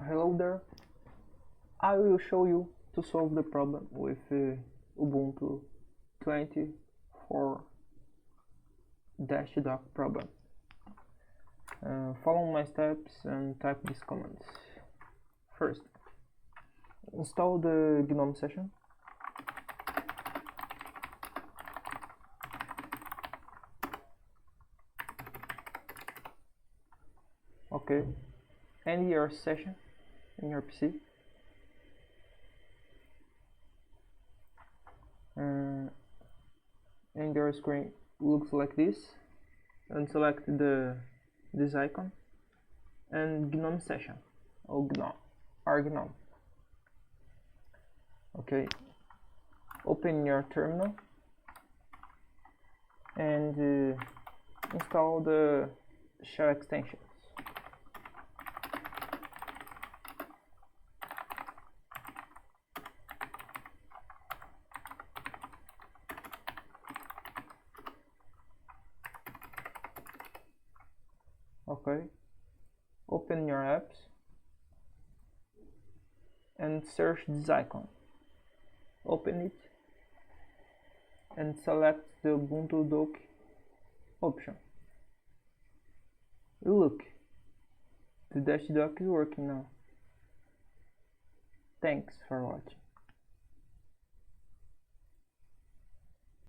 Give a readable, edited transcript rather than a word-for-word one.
Hello there, I will show you to solve the problem with Ubuntu 24-doc problem. Follow my steps and type these commands. First, install the gnome-session. Okay, end your session in your PC. And your screen looks like this, and select this icon and gnome-session or gnome. Okay, open your terminal and install the shell extensions. Okay, open your apps and search this icon. Open it and select the Ubuntu dock option. Look, the dash dock is working now. Thanks for watching.